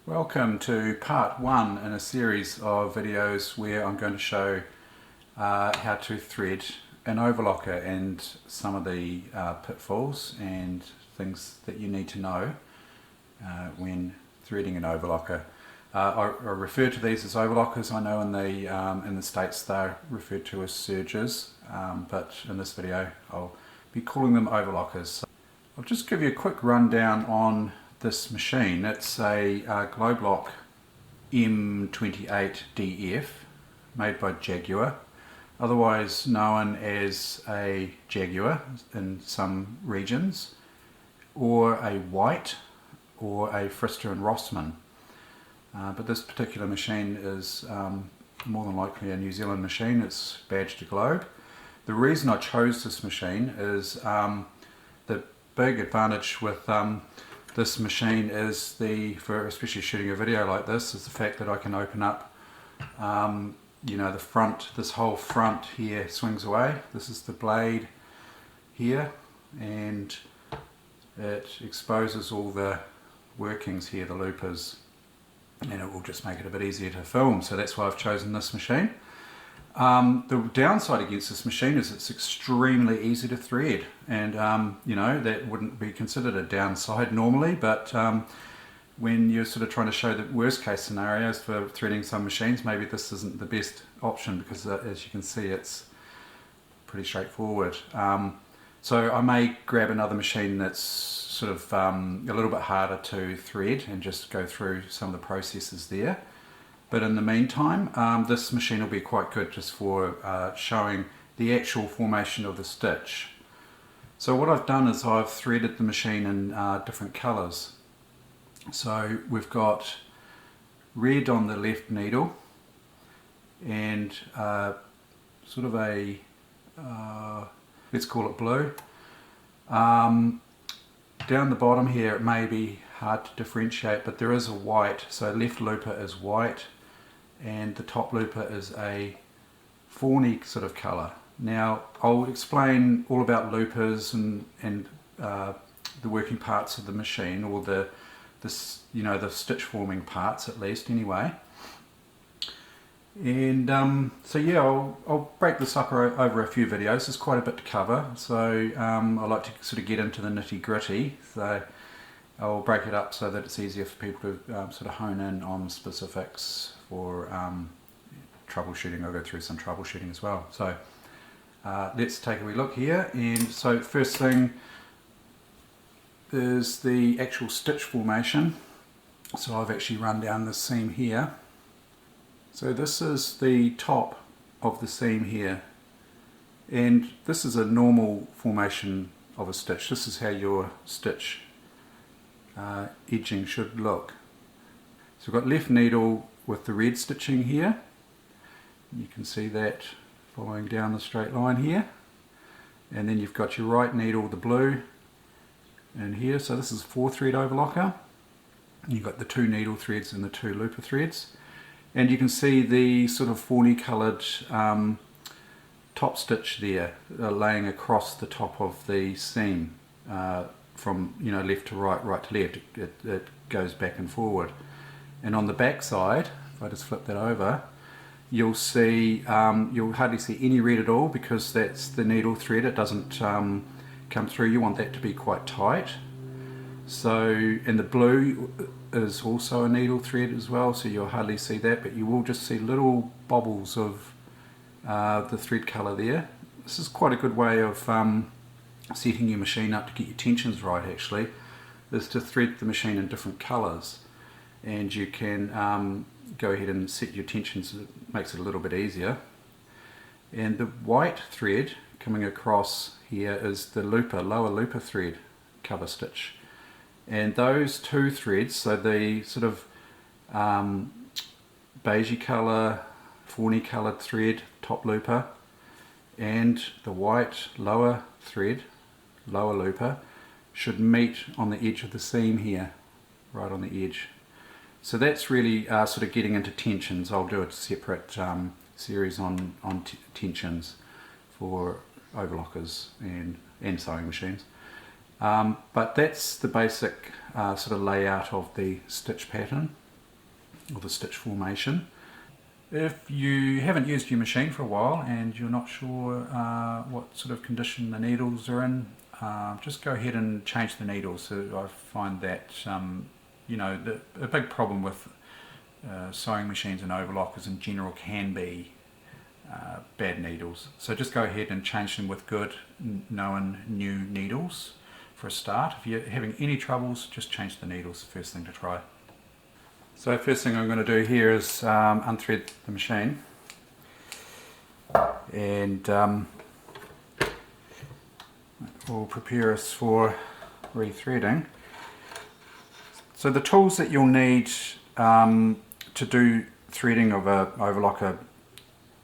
Welcome to part one in a series of videos where I'm going to show how to thread an overlocker and some of the pitfalls and things that you need to know when threading an overlocker. I refer to these as overlockers. I know in the States they're referred to as sergers, but in this video I'll be calling them overlockers. So I'll just give you a quick rundown on this machine. It's a Globlock M28DF made by Jaguar, otherwise known as a Jaguar in some regions, or a White, or a Frister and Rossmann. But this particular machine is more than likely a New Zealand machine. It's badged to Globe. The reason I chose this machine is the big advantage with this machine is for especially shooting a video like this, is the fact that I can open up, the front, this whole front here swings away. This is the blade here, and it exposes all the workings here, the loopers, and it will just make it a bit easier to film. So that's why I've chosen this machine. The downside against this machine is it's extremely easy to thread, and that wouldn't be considered a downside normally, but when you're sort of trying to show the worst case scenarios for threading some machines, maybe this isn't the best option, because as you can see, it's pretty straightforward. So I may grab another machine that's sort of a little bit harder to thread and just go through some of the processes there. But in the meantime, this machine will be quite good just for showing the actual formation of the stitch. So what I've done is I've threaded the machine in different colours. So we've got red on the left needle, and sort of a, let's call it blue. Down the bottom here it may be hard to differentiate, but there is a white, so left looper is white, and the top looper is a fawny sort of colour. Now I'll explain all about loopers and the working parts of the machine, or the stitch forming parts at least anyway. And so yeah, I'll break this up over a few videos. There's quite a bit to cover, so I like to sort of get into the nitty gritty. So I'll break it up so that it's easier for people to sort of hone in on specifics for troubleshooting. I'll go through some troubleshooting as well. So let's take a wee look here. And so first thing is the actual stitch formation. So I've actually run down the seam here. So this is the top of the seam here, and this is a normal formation of a stitch. This is how your stitch edging should look. So we've got left needle with the red stitching here. You can see that following down the straight line here, and then you've got your right needle, the blue, in here. So this is 4-thread overlocker. You've got the 2 needle threads and the 2 looper threads, and you can see the sort of fawny coloured top stitch there laying across the top of the seam from left to right, right to left. It goes back and forward. And on the back side, if I just flip that over, you'll see, you'll hardly see any red at all, because that's the needle thread. It doesn't come through. You want that to be quite tight. So, and the blue is also a needle thread as well, so you'll hardly see that, but you will just see little bobbles of the thread colour there. This is quite a good way of setting your machine up to get your tensions right, actually, is to thread the machine in different colours, and you can go ahead and set your tensions. It makes it a little bit easier. And the white thread coming across here is the looper, lower looper thread cover stitch. And those 2 threads, so the sort of beigey colour, fawny coloured thread, top looper, and the white lower thread, lower looper, should meet on the edge of the seam here, right on the edge. So that's really sort of getting into tensions. I'll do a separate series on tensions for overlockers and sewing machines. But that's the basic sort of layout of the stitch pattern. or the stitch formation. If you haven't used your machine for a while and you're not sure what sort of condition the needles are in, just go ahead and change the needles. So I find that you know, a big problem with sewing machines and overlockers in general can be bad needles. So just go ahead and change them with good, known new needles for a start. If you're having any troubles, just change the needles, first thing to try. So first thing I'm going to do here is unthread the machine, and will prepare us for rethreading. So the tools that you'll need to do threading of a overlocker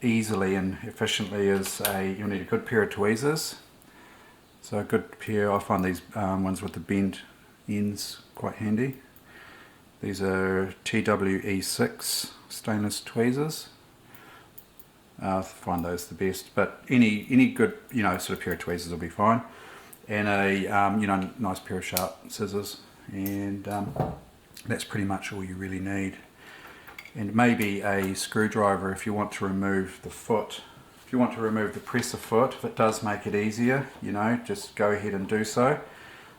easily and efficiently is you'll need a good pair of tweezers. So a good pair, I find these ones with the bent ends quite handy. These are TWE6 stainless tweezers. I find those the best, but any good, you know, sort of pair of tweezers will be fine. And a you know, nice pair of sharp scissors, and that's pretty much all you really need. And maybe a screwdriver if you want to remove the foot. If you want to remove the presser foot, if it does make it easier, you know, just go ahead and do so.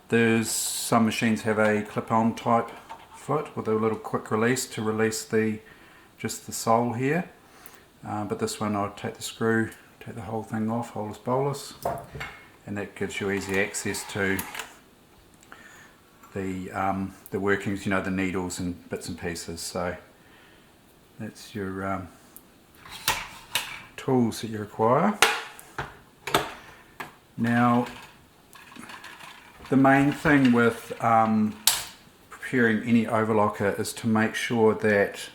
There's some machines have a clip-on type foot with a little quick release to release just the sole here, but this one I'll take the screw, take the whole thing off, holus bolus, and that gives you easy access to the workings, you know, the needles and bits and pieces. So that's your tools that you require. Now the main thing with preparing any overlocker is to make sure that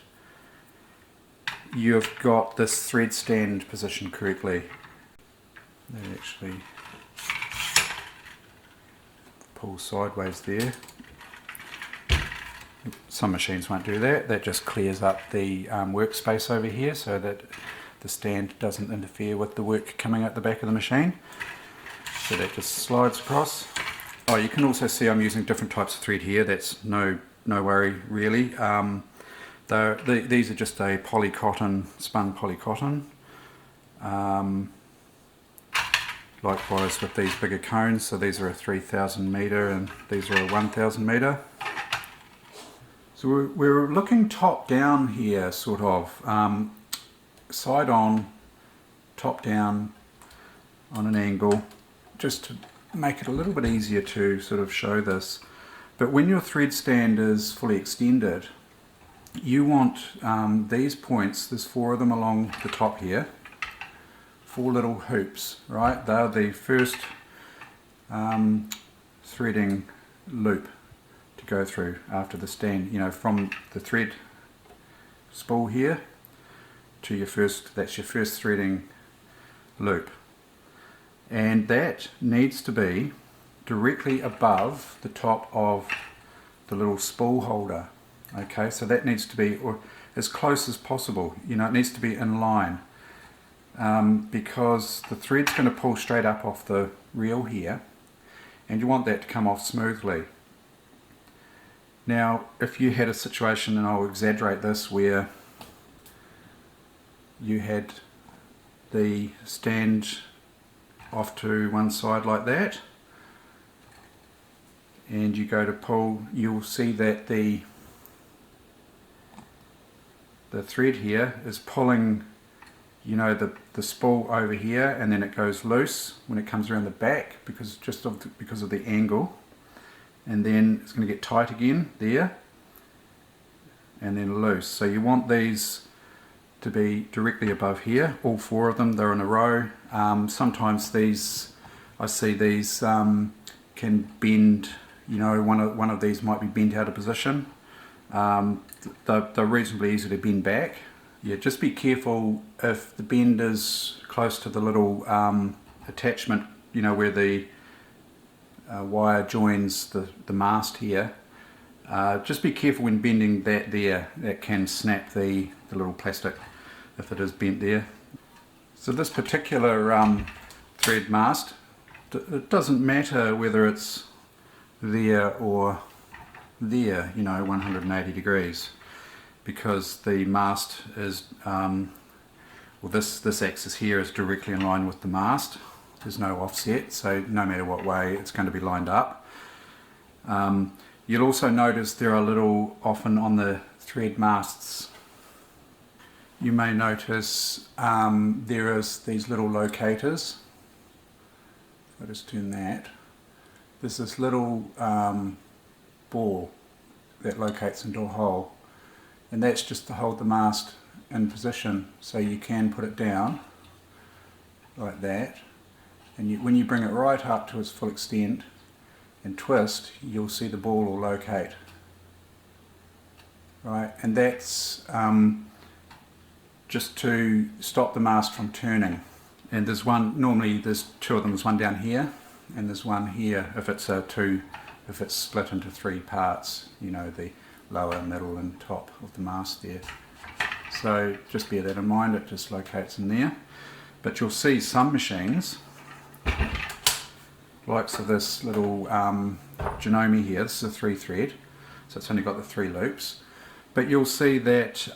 you've got this thread stand positioned correctly. That actually pulls sideways there. Some machines won't do that. That just clears up the workspace over here so that the stand doesn't interfere with the work coming out the back of the machine. So that just slides across. Oh, you can also see I'm using different types of thread here. That's no worry really. These are just a polycotton, spun polycotton. Likewise with these bigger cones, so these are a 3000 meter and these are a 1000 meter. So we're looking top down here, sort of side on, top down on an angle, just to make it a little bit easier to sort of show this. But when your thread stand is fully extended, you want these points, there's 4 of them along the top here, 4 little hoops, right? They're the first threading loop to go through after the stand, you know, from the thread spool here to your first, that's your first threading loop. And that needs to be directly above the top of the little spool holder. Okay, so that needs to be, or as close as possible, you know, it needs to be in line, because the thread's going to pull straight up off the reel here and you want that to come off smoothly. Now if you had a situation, and I'll exaggerate this, where you had the stand off to one side like that and you go to pull, you'll see that the thread here is pulling, you know, the spool over here, and then it goes loose when it comes around the back because of the angle, and then it's going to get tight again there and then loose. So you want these to be directly above here, all 4 of them, they're in a row. Sometimes these, I see these can bend, you know, one of these might be bent out of position. They're reasonably easy to bend back. Yeah, just be careful if the bend is close to the little attachment, you know, where the wire joins the mast here. Just be careful when bending that there. That can snap the little plastic if it is bent there. So this particular thread mast, it doesn't matter whether it's there or there, you know, 180 degrees. because the mast is, well, this axis here is directly in line with the mast. There's no offset, so no matter what way it's going to be lined up. You'll also notice there are little, often on the thread masts, you may notice there is these little locators. I'll just turn that. There's this little ball that locates into a hole, and that's just to hold the mast in position, so you can put it down like that, and when you bring it right up to its full extent and twist, you'll see the ball will locate. Right, and that's just to stop the mast from turning. And there's one, normally there's two of them, there's one down here and there's one here if it's if it's split into three parts, you know, the lower, middle and top of the mast there. So just bear that in mind, it just locates in there. But you'll see some machines, likes of this little Janome here, this is a 3 thread, so it's only got the 3 loops. But you'll see that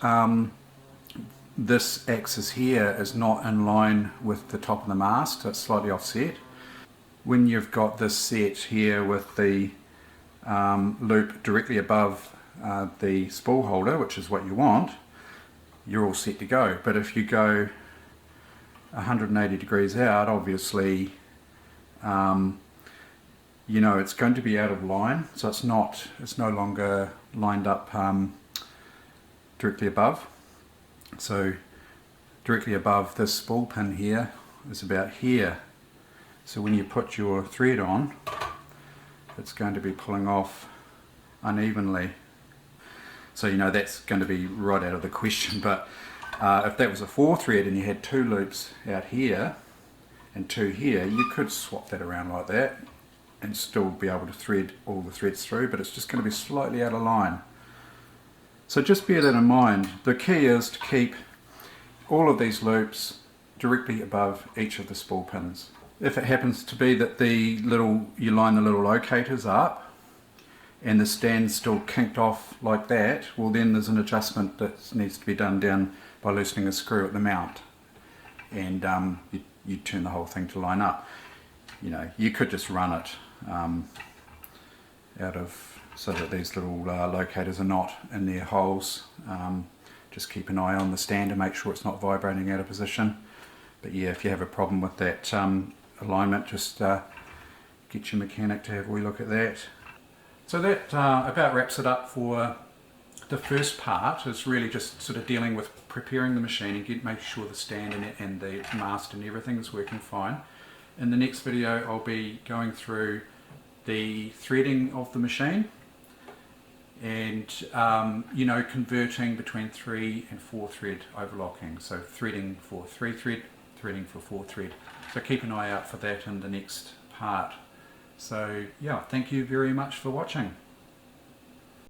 this axis here is not in line with the top of the mast, so it's slightly offset. When you've got this set here with the loop directly above the spool holder, which is what you want, you're all set to go. But if you go 180 degrees out, obviously you know, it's going to be out of line, so it's no longer lined up directly above. So directly above this spool pin here is about here. So when you put your thread on, it's going to be pulling off unevenly. So you know that's going to be right out of the question. But if that was a 4 thread and you had 2 loops out here and 2 here, you could swap that around like that and still be able to thread all the threads through, but it's just going to be slightly out of line. So just bear that in mind. The key is to keep all of these loops directly above each of the spool pins. If it happens to be that you line the little locators up and the stand's still kinked off like that, well then there's an adjustment that needs to be done down by loosening a screw at the mount, and you turn the whole thing to line up. You know, you could just run it so that these little locators are not in their holes. Just keep an eye on the stand to make sure it's not vibrating out of position. But yeah, if you have a problem with that alignment, just get your mechanic to have a wee look at that. So that about wraps it up for the first part. Is really just sort of dealing with preparing the machine and making sure the stand and the mast and everything is working fine. In the next video I'll be going through the threading of the machine and you know, converting between 3 and 4 thread overlocking. So threading for 3 thread, threading for 4 thread. So keep an eye out for that in the next part. So yeah, thank you very much for watching.